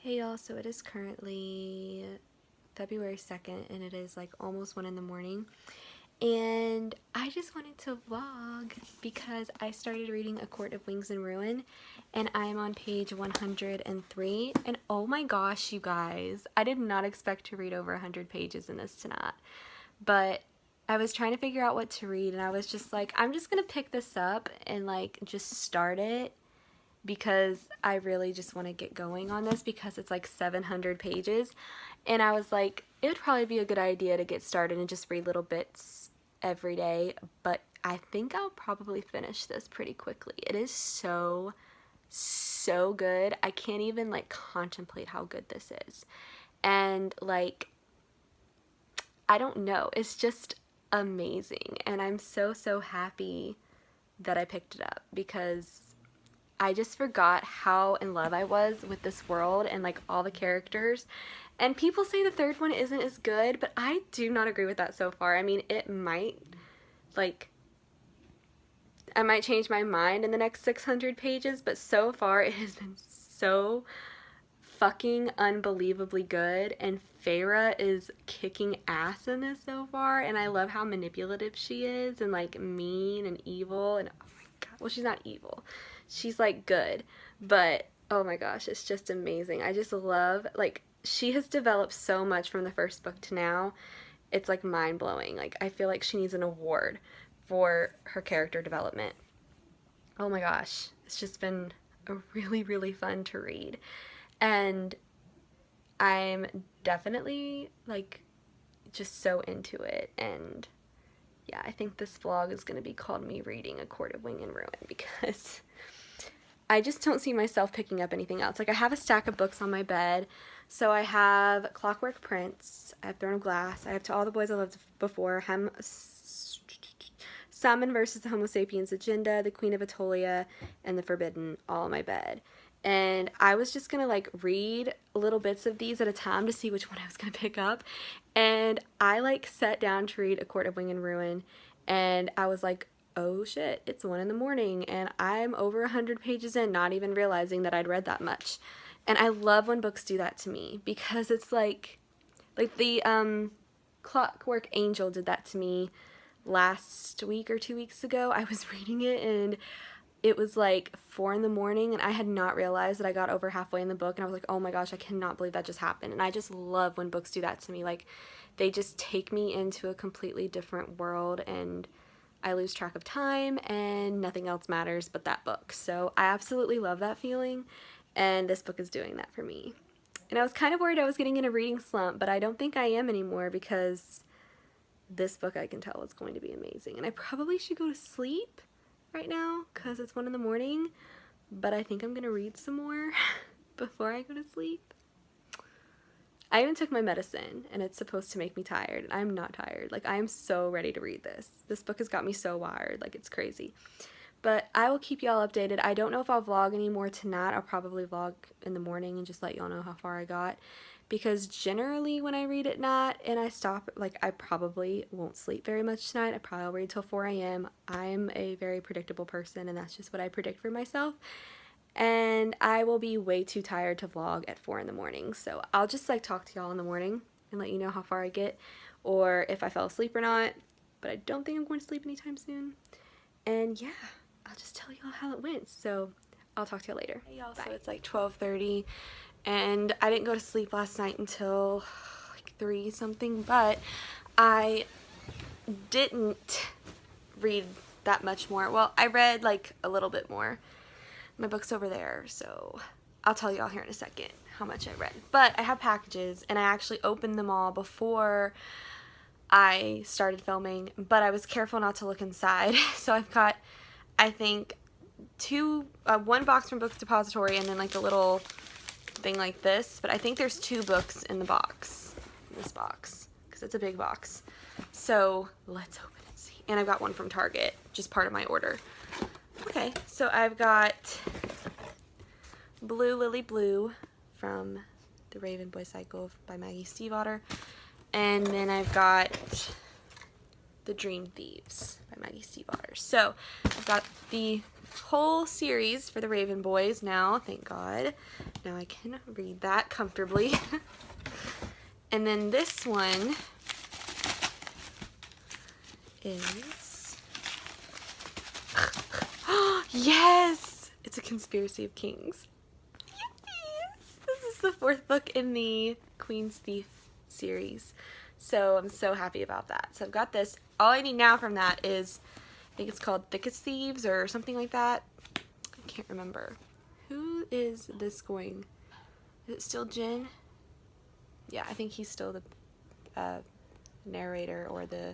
Hey y'all, so it is currently February 2nd and it is like almost 1 in the morning, and I just wanted to vlog because I started reading A Court of Wings and Ruin and I'm on page 103, and oh my gosh, you guys, I did not expect to read over 100 pages in this tonight, but I was trying to figure out what to read and I was just like, I'm just gonna pick this up and like just start it because I really just want to get going on this because it's like 700 pages, and I was like, it would probably be a good idea to get started and just read little bits every day, but I think I'll probably finish this pretty quickly. It is so good. I can't even like contemplate how good this is, and like, I don't know, it's just amazing, and I'm so happy that I picked it up because I just forgot how in love I was with this world and like all the characters. And people say the third one isn't as good, but I do not agree with that so far. I mean, it might, like, I might change my mind in the next 600 pages, but so far it has been so fucking unbelievably good, and Feyre is kicking ass in this so far, and I love how manipulative she is and like mean and evil, and oh my god, well, she's not evil, she's like good, but oh my gosh, it's just amazing. I just love, like, she has developed so much from the first book to now. It's like mind-blowing. Like, I feel like she needs an award for her character development. Oh my gosh, it's just been a really fun to read. And I'm definitely like just so into it, and yeah, I think this vlog is going to be called me reading A Court of Wing and Ruin because I just don't see myself picking up anything else. Like, I have a stack of books on my bed. So I have Clockwork Prince, I have Throne of Glass, I have To All the Boys I Loved Before, Salmon versus the Homo Sapiens Agenda, The Queen of Atolia, and The Forbidden, all on my bed. And I was just gonna like read little bits of these at a time to see which one I was gonna pick up. And I like sat down to read A Court of Wing and Ruin, and I was like, oh shit, it's 1 in the morning, and I'm over 100 pages in, not even realizing that I'd read that much. And I love when books do that to me because it's like the Clockwork Angel did that to me last week or 2 weeks ago. I was reading it and it was like 4 in the morning and I had not realized that I got over halfway in the book, and I was like, oh my gosh, I cannot believe that just happened. And I just love when books do that to me. Like, they just take me into a completely different world and I lose track of time and nothing else matters but that book. So I absolutely love that feeling, and this book is doing that for me. And I was kind of worried I was getting in a reading slump, but I don't think I am anymore because this book, I can tell, is going to be amazing. And I probably should go to sleep right now because it's 1 in the morning, but I think I'm gonna read some more before I go to sleep. I even took my medicine and it's supposed to make me tired, and I'm not tired. Like, I am so ready to read this. This book has got me so wired, like, it's crazy. But I will keep y'all updated. I don't know if I'll vlog anymore tonight. I'll probably vlog in the morning and just let y'all know how far I got, because generally when I read at night and I stop, like, I probably won't sleep very much tonight. I probably will read till 4 a.m. I'm a very predictable person, and that's just what I predict for myself. And I will be way too tired to vlog at 4 in the morning. So I'll just like talk to y'all in the morning and let you know how far I get or if I fell asleep or not. But I don't think I'm going to sleep anytime soon. And yeah, I'll just tell y'all how it went. So I'll talk to y'all later. Hey y'all, so it's like 12:30 and I didn't go to sleep last night until like 3 something, but I didn't read that much more. Well, I read like a little bit more. My book's over there, so I'll tell y'all here in a second how much I read. But I have packages, and I actually opened them all before I started filming, but I was careful not to look inside. So I've got, I think, one box from Books Depository and then like a little thing like this, but I think there's 2 books in the box, in this box, because it's a big box. So let's open and see. And I've got one from Target, just part of my order. Okay, so I've got Blue Lily Blue from The Raven Boy Cycle by Maggie Stiefvater, and then I've got The Dream Thieves by Maggie Stiefvater. So I've got the whole series for the Raven Boys now, thank God. Now I can read that comfortably. And then this one is... Yes! It's a Conspiracy of Kings. Yippee! This is the 4th book in the Queen's Thief series. So I'm so happy about that. So I've got this. All I need now from that is, I think it's called Thick as Thieves or something like that. I can't remember. Who is this going? Is it still Jen? Yeah, I think he's still the narrator or the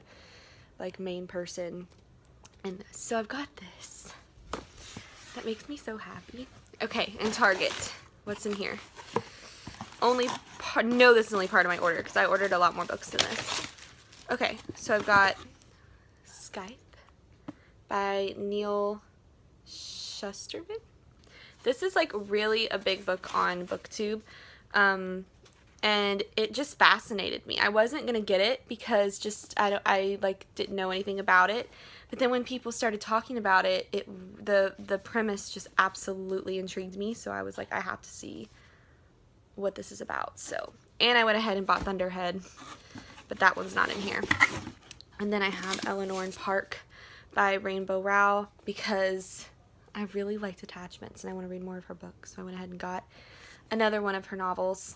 like main person in this. So I've got this. That makes me so happy. Okay, and Target. What's in here? No, this is only part of my order because I ordered a lot more books than this. Okay, so I've got Skype by Neil Shusterman. This is like really a big book on BookTube. And it just fascinated me. I wasn't gonna get it because I like didn't know anything about it. But then when people started talking about it, the premise just absolutely intrigued me. So I was like, I have to see what this is about. So, and I went ahead and bought Thunderhead, but that one's not in here. And then I have Eleanor and Park by Rainbow Rowell because I really liked Attachments and I want to read more of her books. So I went ahead and got another one of her novels.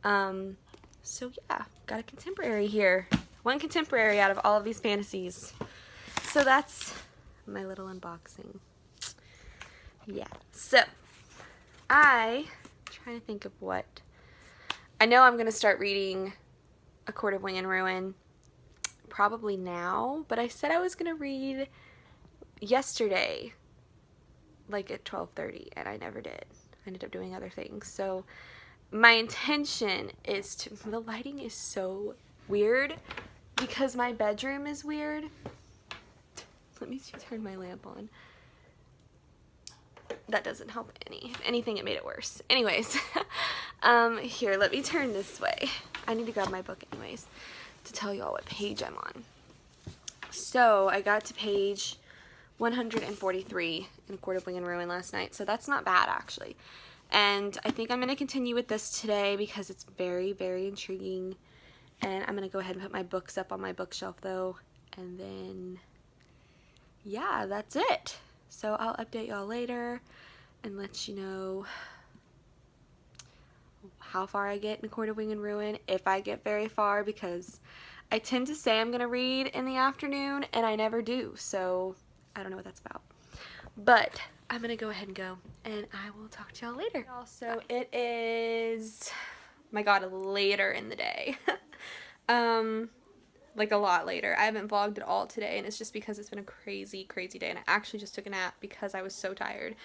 So yeah, got a contemporary here. One contemporary out of all of these fantasies. So that's my little unboxing. Yeah, so I'm trying to think of what. I know I'm going to start reading A Court of Wing and Ruin probably now, but I said I was going to read yesterday, like at 12:30, and I never did. I ended up doing other things. So my intention is to, the lighting is so weird because my bedroom is weird. Let me turn my lamp on. That doesn't help any. If anything, it made it worse. Anyways, here, let me turn this way. I need to grab my book anyways to tell y'all what page I'm on. So I got to page 143 in A Court of Wing and Ruin last night, so that's not bad actually. And I think I'm going to continue with this today because it's very, very intriguing. And I'm going to go ahead and put my books up on my bookshelf though. And then, yeah, that's it. So I'll update y'all later and let you know how far I get in A Court of Wing and Ruin, if I get very far, because I tend to say I'm going to read in the afternoon and I never do. So I don't know what that's about. But I'm going to go ahead and go, and I will talk to y'all later. Also, it is, my God, later in the day. Like a lot later. I haven't vlogged at all today, and it's just because it's been a crazy, crazy day, and I actually just took a nap because I was so tired.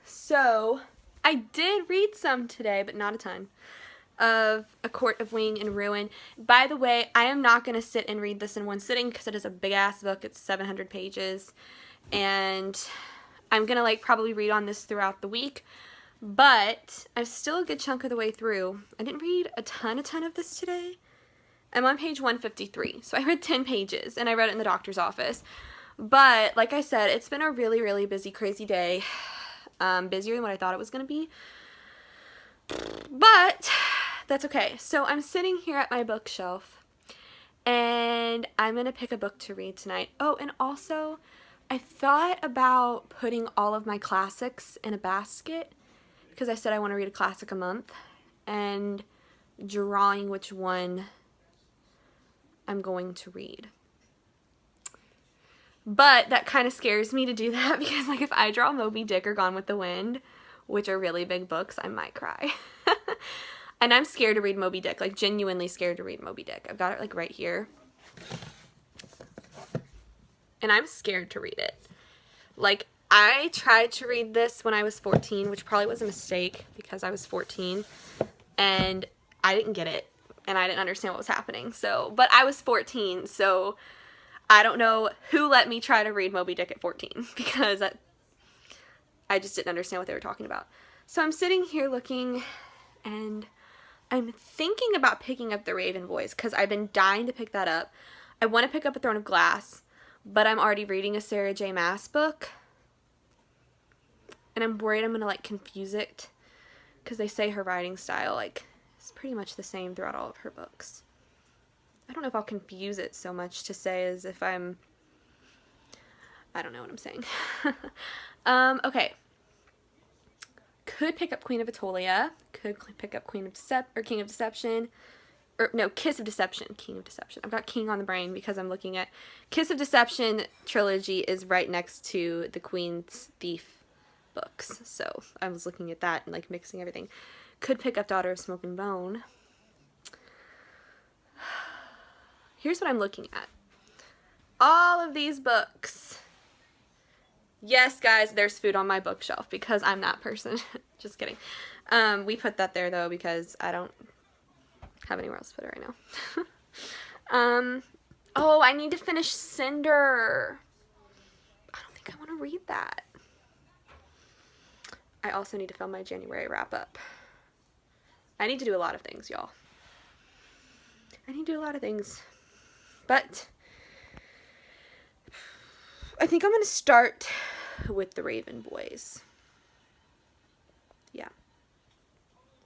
So I did read some today, but not a ton, of A Court of Wing and Ruin. By the way, I am not going to sit and read this in one sitting because it is a big-ass book. It's 700 pages. And I'm going to like probably read on this throughout the week, but I'm still a good chunk of the way through. I didn't read a ton of this today. I'm on page 153, so I read 10 pages, and I read it in the doctor's office. But like I said, it's been a really, really busy, crazy day. Busier than what I thought it was going to be. But that's okay. So I'm sitting here at my bookshelf, and I'm going to pick a book to read tonight. Oh, and also, I thought about putting all of my classics in a basket because I said I want to read a classic a month and drawing which one I'm going to read. But that kind of scares me to do that because like if I draw Moby Dick or Gone with the Wind, which are really big books, I might cry. And I'm scared to read Moby Dick, like genuinely scared to read Moby Dick. I've got it like right here. And I'm scared to read it. Like, I tried to read this when I was 14, which probably was a mistake because I was 14, and I didn't get it, and I didn't understand what was happening. So, but I was 14, so I don't know who let me try to read Moby Dick at 14 because I just didn't understand what they were talking about. So I'm sitting here looking, and I'm thinking about picking up The Raven Boys because I've been dying to pick that up. I want to pick up A Throne of Glass, but I'm already reading a Sarah J. Maas book, and I'm worried I'm gonna like confuse it, because they say her writing style like is pretty much the same throughout all of her books. I don't know if I'll confuse it so much to say as if I don't know what I'm saying. Okay. Could pick up Queen of Atolia. Could pick up King of Deception. Or no, Kiss of Deception. King of Deception. I've got King on the brain because I'm looking at Kiss of Deception trilogy is right next to the Queen's Thief books. So I was looking at that and like mixing everything. Could pick up Daughter of Smoke and Bone. Here's what I'm looking at. All of these books. Yes, guys, there's food on my bookshelf because I'm that person. Just kidding. We put that there, though, because I don't have anywhere else to put it right now. Oh, I need to finish Cinder. I don't think I want to read that. I also need to film my January wrap-up. I need to do a lot of things, y'all. I need to do a lot of things. But I think I'm going to start with the Raven Boys. Yeah.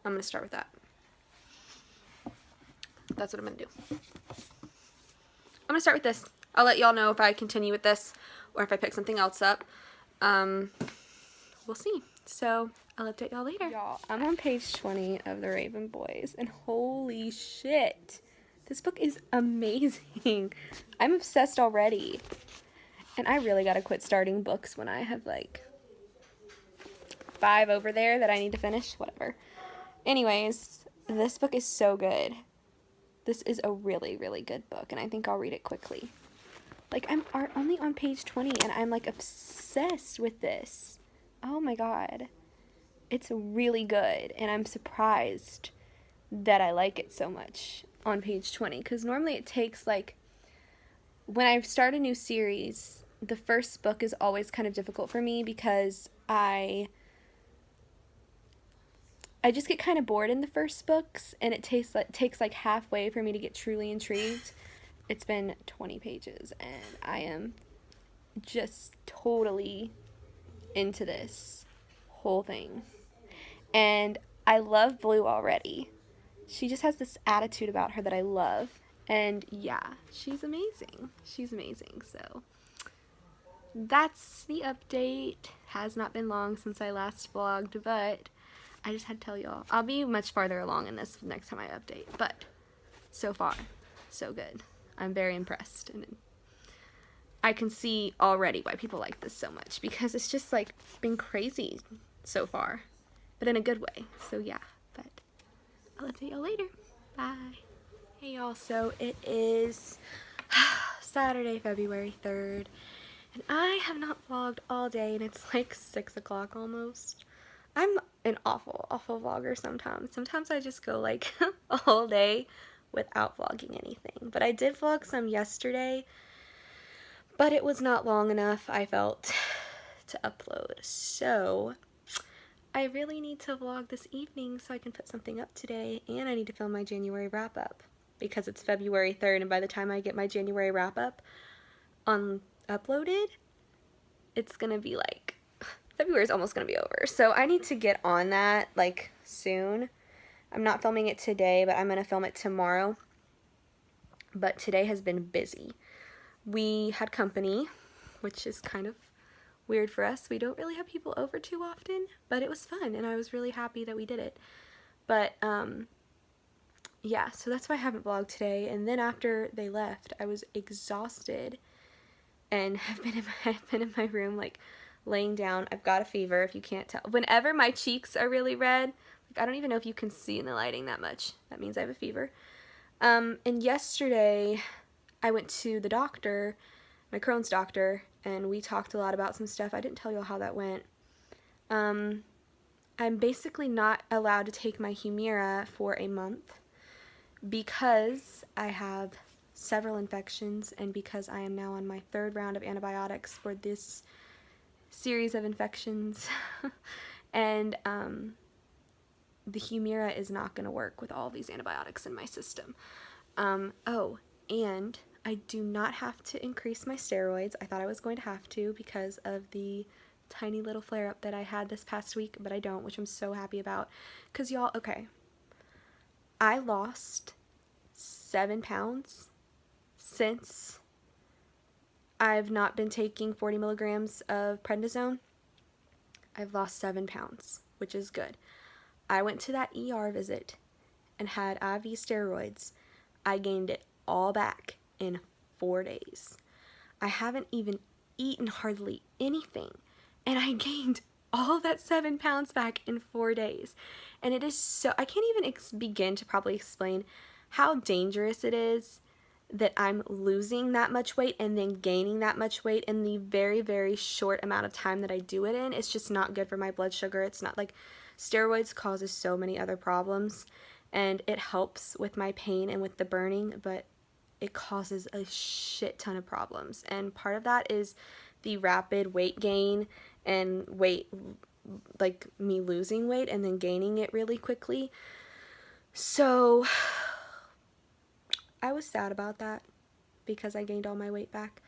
I'm going to start with that. That's what I'm going to do. I'm going to start with this. I'll let y'all know if I continue with this or if I pick something else up. We'll see. So I'll update y'all later. Y'all, I'm on page 20 of the Raven Boys, and holy shit. This book is amazing. I'm obsessed already. And I really gotta quit starting books when I have like 5 over there that I need to finish. Whatever. Anyways, this book is so good. This is a really, really good book, and I think I'll read it quickly. Like, I'm only on page 20, and I'm like obsessed with this. Oh my god. It's really good, and I'm surprised that I like it so much on page 20, because normally it takes like, when I start a new series, the first book is always kind of difficult for me because I just get kind of bored in the first books, and it takes like halfway for me to get truly intrigued. It's been 20 pages, and I am just totally into this whole thing. And I love Blue already. She just has this attitude about her that I love. And yeah, she's amazing. She's amazing. So that's the update. Has not been long since I last vlogged, but I just had to tell y'all. I'll be much farther along in this next time I update, but so far, so good. I'm very impressed, and I can see already why people like this so much, because it's just like been crazy so far, but in a good way. So yeah, but I'll update y'all later. Bye. Hey y'all, so it is Saturday, February 3rd, and I have not vlogged all day, and it's like 6 o'clock almost. I'm an awful vlogger sometimes. Sometimes I just go like a whole day without vlogging anything. But I did vlog some yesterday, but it was not long enough, I felt, to upload. So I really need to vlog this evening so I can put something up today, and I need to film my January wrap-up because it's February 3rd, and by the time I get my January wrap-up uploaded, it's gonna be like, February's almost gonna be over. So I need to get on that like soon. I'm not filming it today, but I'm gonna film it tomorrow. But today has been busy. We had company, which is kind of weird for us. We don't really have people over too often, but it was fun, and I was really happy that we did it. But yeah, so that's why I haven't vlogged today. And then after they left, I was exhausted and have been in my room like laying down. I've got a fever, if you can't tell. Whenever my cheeks are really red, like, I don't even know if you can see in the lighting that much. That means I have a fever. And yesterday I went to the doctor, my Crohn's doctor, and we talked a lot about some stuff. I didn't tell you all how that went. I'm basically not allowed to take my Humira for a month because I have several infections, and because I am now on my 3rd round of antibiotics for this series of infections. And the Humira is not going to work with all these antibiotics in my system. Oh, and I do not have to increase my steroids. I thought I was going to have to because of the tiny little flare up that I had this past week, but I don't, which I'm so happy about. Because y'all, okay, I lost 7 pounds since I've not been taking 40 milligrams of prednisone. I've lost 7 pounds, which is good. I went to that ER visit and had IV steroids. I gained it all back in 4 days. I haven't even eaten hardly anything, and I gained all that 7 pounds back in 4 days. And it is so, I can't even begin to probably explain how dangerous it is that I'm losing that much weight and then gaining that much weight in the very, very short amount of time that I do it in. It's just not good for my blood sugar. It's not like, steroids causes so many other problems, and it helps with my pain and with the burning, but it causes a shit ton of problems. And part of that is the rapid weight gain and weight, like me losing weight and then gaining it really quickly. So I was sad about that because I gained all my weight back.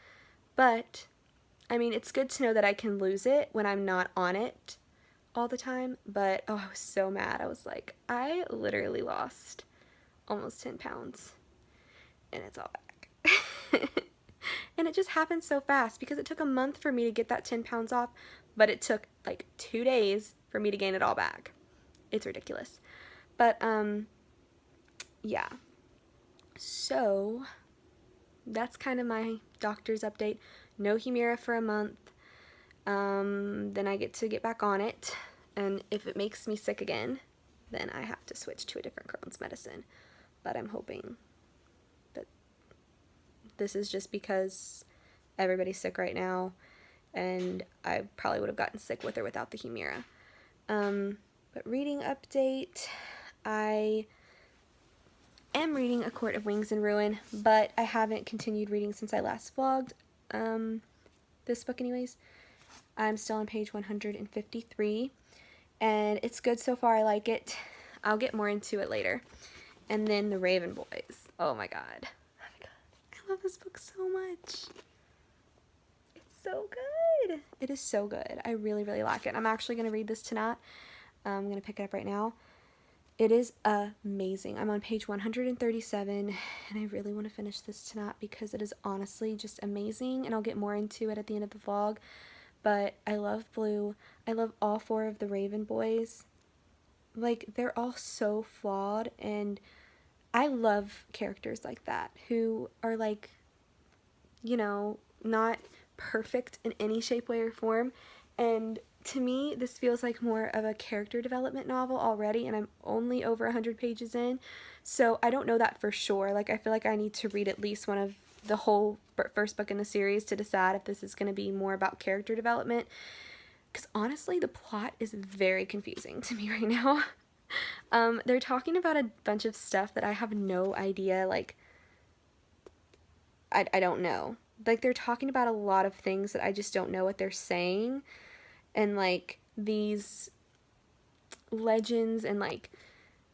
But I mean, it's good to know that I can lose it when I'm not on it all the time. But oh, I was so mad. I was like, I literally lost almost 10 pounds and it's all back. And it just happened so fast because it took a month for me to get that 10 pounds off, but it took like 2 days for me to gain it all back. It's ridiculous. But yeah. So that's kind of my doctor's update. No Humira for a month. Then I get back on it, and if it makes me sick again, then I have to switch to a different Crohn's medicine. But I'm hoping that this is just because everybody's sick right now, and I probably would have gotten sick with or without the Humira. But reading update, I am reading A Court of Wings and Ruin, but I haven't continued reading since I last vlogged this book anyways. I'm still on page 153, and it's good so far. I like it. I'll get more into it later. And then The Raven Boys. Oh my god. Oh my god. I love this book so much. It's so good. It is so good. I really, really like it. I'm actually going to read this tonight. I'm going to pick it up right now. It is amazing. I'm on page 137, and I really want to finish this tonight because it is honestly just amazing, and I'll get more into it at the end of the vlog. But I love Blue. I love all 4 of the Raven Boys. Like, they're all so flawed, and I love characters like that who are like, you know, not perfect in any shape, way, or form. And to me, this feels like more of a character development novel already, and I'm only over 100 pages in, so I don't know that for sure. Like, I feel like I need to read at least one of the whole first book in the series to decide if this is going to be more about character development, because honestly, the plot is very confusing to me right now. They're talking about a bunch of stuff that I have no idea, like, I don't know. Like, they're talking about a lot of things that I just don't know what they're saying, and like these legends and like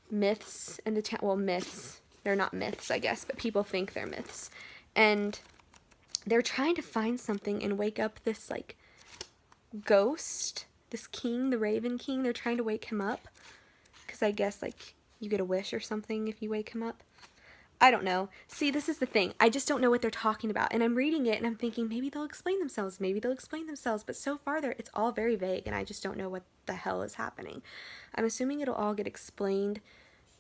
myths in the town. Well, myths, they're not myths, I guess, but people think they're myths, and they're trying to find something and wake up this like ghost, this king, the Raven King. They're trying to wake him up because I guess like you get a wish or something if you wake him up. I don't know. See, this is the thing. I just don't know what they're talking about. And I'm reading it and I'm thinking maybe they'll explain themselves. Maybe they'll explain themselves. But so far, it's all very vague and I just don't know what the hell is happening. I'm assuming it'll all get explained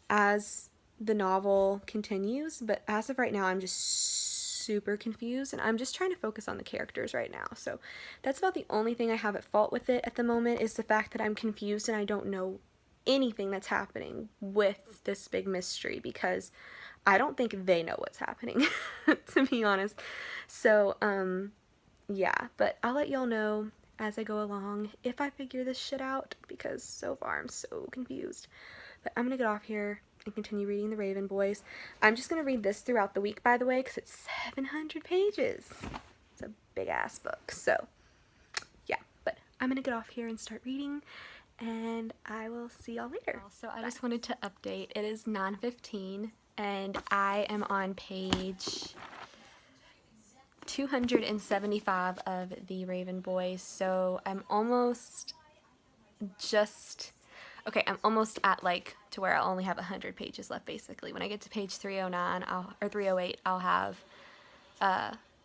as the novel continues. But as of right now, I'm just super confused. And I'm just trying to focus on the characters right now. So that's about the only thing I have at fault with it at the moment, is the fact that I'm confused and I don't know anything that's happening with this big mystery, because I don't think they know what's happening, to be honest. So, yeah, but I'll let y'all know as I go along if I figure this shit out, because so far I'm so confused. But I'm gonna get off here and continue reading The Raven Boys. I'm just gonna read this throughout the week, by the way, because it's 700 pages. It's a big-ass book, so, yeah. But I'm gonna get off here and start reading, and I will see y'all later. So I just wanted to update. It is 9:15. And I am on page 275 of the Raven Boys, so I'm almost I'm almost at like to where I'll only have 100 pages left basically. When I get to page 309 or 308, I'll have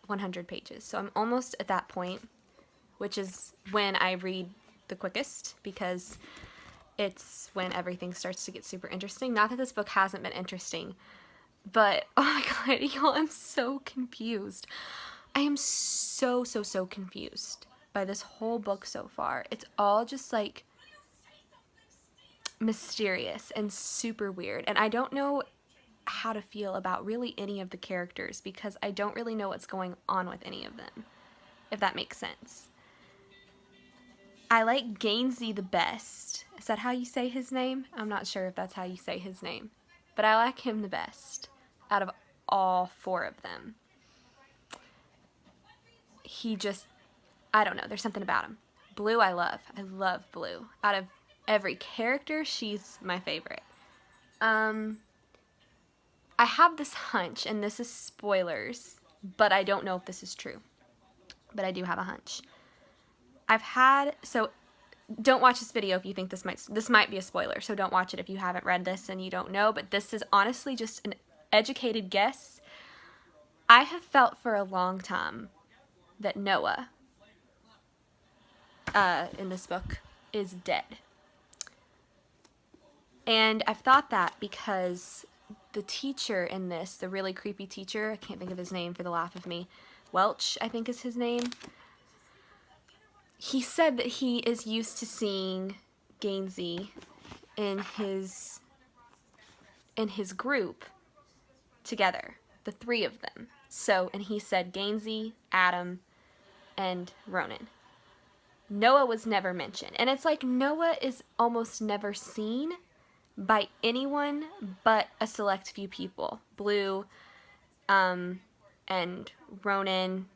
100 pages. So I'm almost at that point, which is when I read the quickest, because it's when everything starts to get super interesting. Not that this book hasn't been interesting, but oh my god, y'all, I'm so confused. I am so confused by this whole book so far. It's all just like mysterious and super weird, and I don't know how to feel about really any of the characters because I don't really know what's going on with any of them, if that makes sense. I like Gainsey the best. Is that how you say his name? I'm not sure if that's how you say his name, but I like him the best out of all four of them. He just, I don't know, there's something about him. Blue I love. I love Blue. Out of every character, she's my favorite. I have this hunch, and this is spoilers, but I don't know if this is true. But I do have a hunch. So don't watch this video if you think this might be a spoiler, so don't watch it if you haven't read this and you don't know, but this is honestly just an educated guess. I have felt for a long time that Noah, in this book, is dead. And I've thought that because the teacher in this, the really creepy teacher, I can't think of his name for the life of me, Welch, I think is his name, he said that he is used to seeing Gainsey in his group together, the three of them. So, and he said Gainsey, Adam, and Ronan. Noah was never mentioned. And it's like Noah is almost never seen by anyone but a select few people. Blue, and Ronan,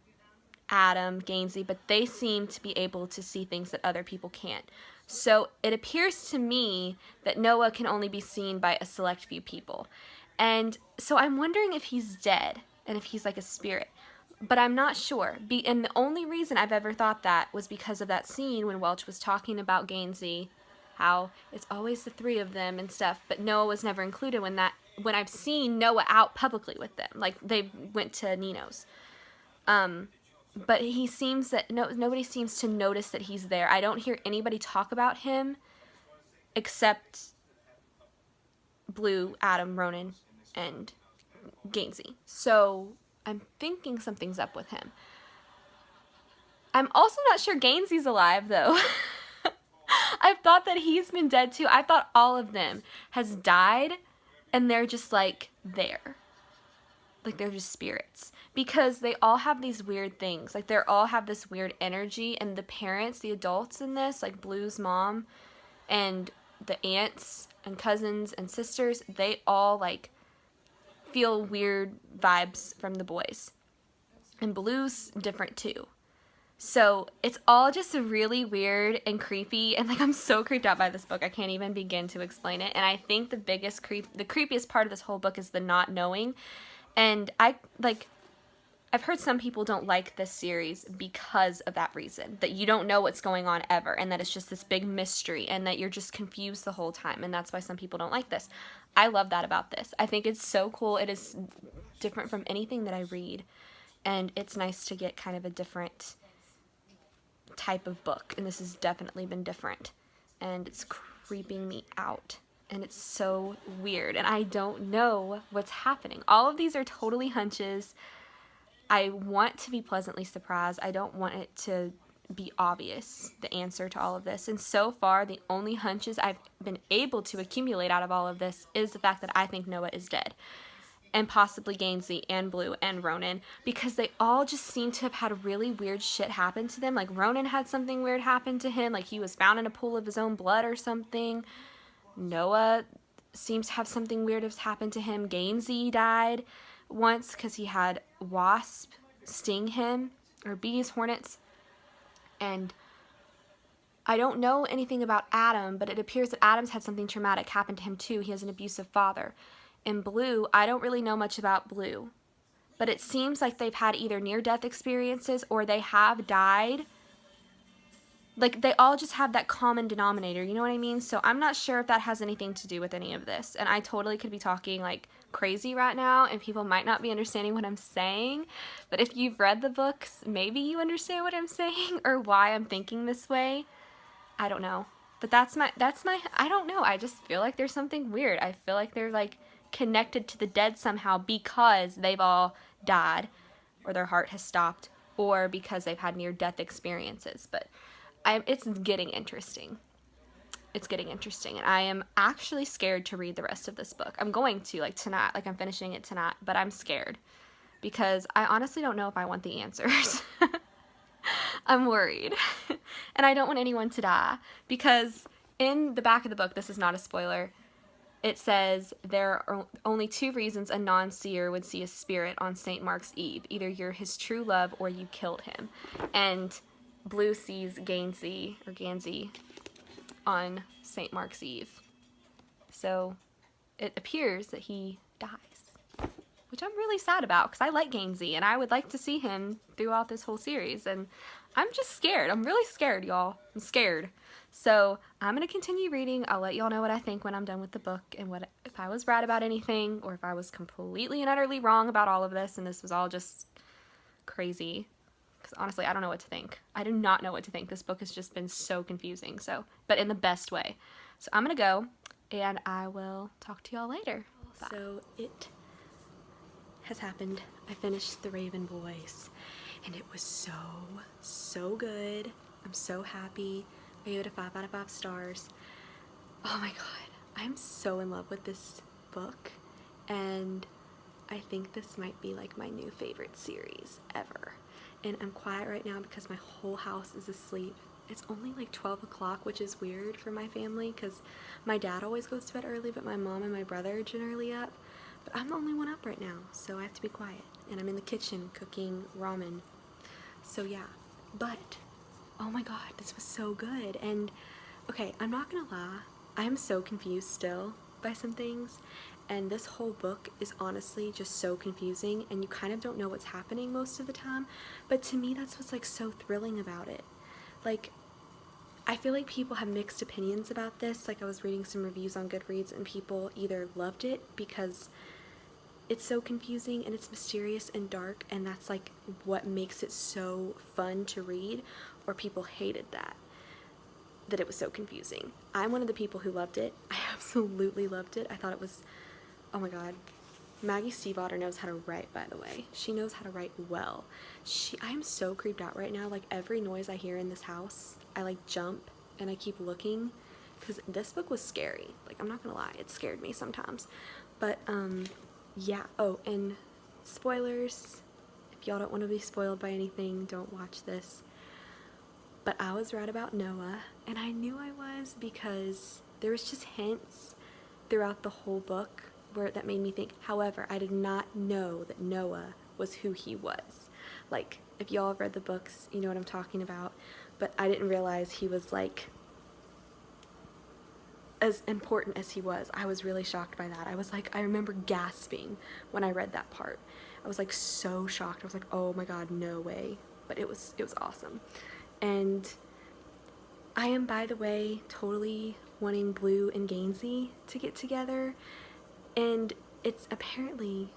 Adam, Gainsey, but they seem to be able to see things that other people can't. So it appears to me that Noah can only be seen by a select few people. And so I'm wondering if he's dead and if he's like a spirit. But I'm not sure. And the only reason I've ever thought that was because of that scene when Welch was talking about Gainsey, how it's always the three of them and stuff, but Noah was never included when I've seen Noah out publicly with them. Like, they went to Nino's. But he seems that nobody seems to notice that he's there. I don't hear anybody talk about him except Blue, Adam, Ronan, and Gainsey. So I'm thinking something's up with him. I'm also not sure Gainsey's alive, though. I've thought that he's been dead, too. I thought all of them has died, and they're just, like, there. Like, they're just spirits. Because they all have these weird things. Like, they all have this weird energy, and the parents, the adults in this, like Blue's mom, and the aunts, and cousins, and sisters, they all, like, feel weird vibes from the boys. And Blue's different, too. So it's all just really weird and creepy, and like I'm so creeped out by this book I can't even begin to explain it. And I think the creepiest part of this whole book is the not knowing. And I've heard some people don't like this series because of that reason, that you don't know what's going on ever, and that it's just this big mystery, and that you're just confused the whole time, and that's why some people don't like this. I love that about this. I think it's so cool. It is different from anything that I read, and it's nice to get kind of a different type of book, and this has definitely been different, and it's creeping me out, and it's so weird, and I don't know what's happening. All of these are totally hunches. I want to be pleasantly surprised. I don't want it to be obvious, the answer to all of this, and so far the only hunches I've been able to accumulate out of all of this is the fact that I think Noah is dead, and possibly Gainsey and Blue and Ronan, because they all just seem to have had really weird shit happen to them. Like Ronan had something weird happen to him, like he was found in a pool of his own blood or something. Noah seems to have something weird has happened to him. Gainsey died once because he had wasp sting him, or bees, hornets. And I don't know anything about Adam, but it appears that Adam's had something traumatic happen to him too. He has an abusive father. In Blue, I don't really know much about Blue. but it seems like they've had either near-death experiences or they have died. Like, they all just have that common denominator, you know what I mean? So I'm not sure if that has anything to do with any of this. And I totally could be talking like crazy right now, and people might not be understanding what I'm saying. But if you've read the books, maybe you understand what I'm saying or why I'm thinking this way. I don't know. But that's my I don't know. I just feel like there's something weird. I feel like they're like connected to the dead somehow because they've all died or their heart has stopped or because they've had near death experiences. But it's getting interesting. It's getting interesting, and I am actually scared to read the rest of this book. I'm going to, like, tonight, like, I'm finishing it tonight, but I'm scared because I honestly don't know if I want the answers. I'm worried. And I don't want anyone to die because in the back of the book, this is not a spoiler, it says there are only two reasons a non-seer would see a spirit on St. Mark's Eve. Either you're his true love or you killed him. And Blue sees Gansey on St. Mark's Eve. So it appears that he dies, which I'm really sad about because I like Gansey and I would like to see him throughout this whole series. And I'm just scared. I'm really scared, y'all. I'm scared. So I'm going to continue reading. I'll let y'all know what I think when I'm done with the book and what if I was right about anything or if I was completely and utterly wrong about all of this and this was all just crazy. Because honestly, I don't know what to think. I do not know what to think. This book has just been so confusing. So, but in the best way. So I'm going to go and I will talk to y'all later. Bye. So it has happened. I finished The Raven Boys and it was so good. I'm so happy. I gave it a 5 out of 5 stars. Oh my god, I'm so in love with this book, and I think this might be like my new favorite series ever. And I'm quiet right now because my whole house is asleep. It's only like 12 o'clock, which is weird for my family because my dad always goes to bed early, but my mom and my brother are generally up. But I'm the only one up right now, so I have to be quiet. And I'm in the kitchen cooking ramen. So yeah, but oh my god, this was so good. And okay, I'm not gonna lie, I am so confused still by some things, and this whole book is honestly just so confusing and you kind of don't know what's happening most of the time, but to me that's what's like so thrilling about it. Like, I feel like people have mixed opinions about this. Like, I was reading some reviews on Goodreads and people either loved it because it's so confusing and it's mysterious and dark and that's like what makes it so fun to read, or people hated that it was so confusing. I'm one of the people who loved it. I absolutely loved it. I thought it was, oh my god. Maggie Stiefvater knows how to write, by the way. She knows how to write well. I'm so creeped out right now. Like, every noise I hear in this house, I like jump and I keep looking because this book was scary. Like, I'm not gonna lie, it scared me sometimes. But yeah. Oh, and spoilers. If y'all don't want to be spoiled by anything, don't watch this. But I was right about Noah, and I knew I was because there was just hints throughout the whole book that made me think. However, I did not know that Noah was who he was. Like, if y'all have read the books, you know what I'm talking about. But I didn't realize he was like as important as he was. I was really shocked by that. I was like, I remember gasping when I read that part. I was like so shocked. I was like, oh my god, no way. But it was awesome. And I am, by the way, totally wanting Blue and Gansey to get together. And it's apparently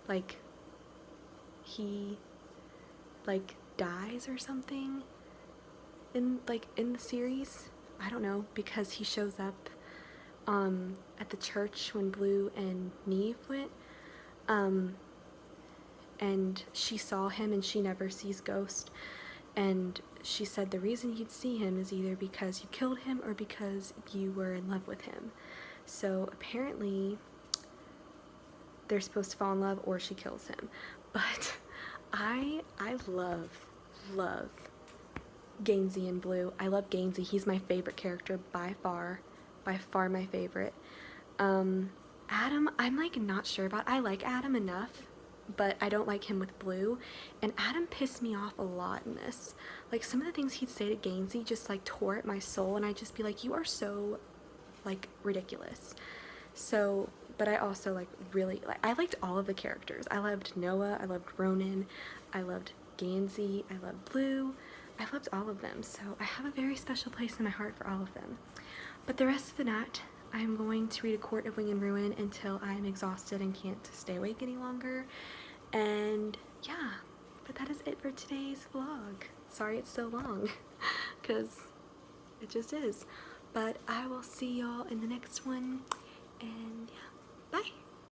like he like dies or something in the series. I don't know, because he shows up at the church when Blue and Neve went, and she saw him and she never sees Ghost, and she said the reason you'd see him is either because you killed him or because you were in love with him. So apparently they're supposed to fall in love or she kills him. But I love Gansey and Blue. I love Gansey. He's my favorite character by far my favorite. Adam, I'm like not sure about. I like Adam enough, but I don't like him with Blue, and Adam pissed me off a lot in this. Like, some of the things he'd say to Gansey just like tore at my soul, and I'd just be like, you are so like ridiculous. So but I also like really like, I liked all of the characters. I loved Noah, I loved Ronan, I loved Gansey, I loved Blue, I loved all of them. So I have a very special place in my heart for all of them. But the rest of the night, I'm going to read A Court of Wing and Ruin until I'm exhausted and can't stay awake any longer. And yeah, but that is it for today's vlog. Sorry it's so long, because it just is. But I will see y'all in the next one, and yeah, bye!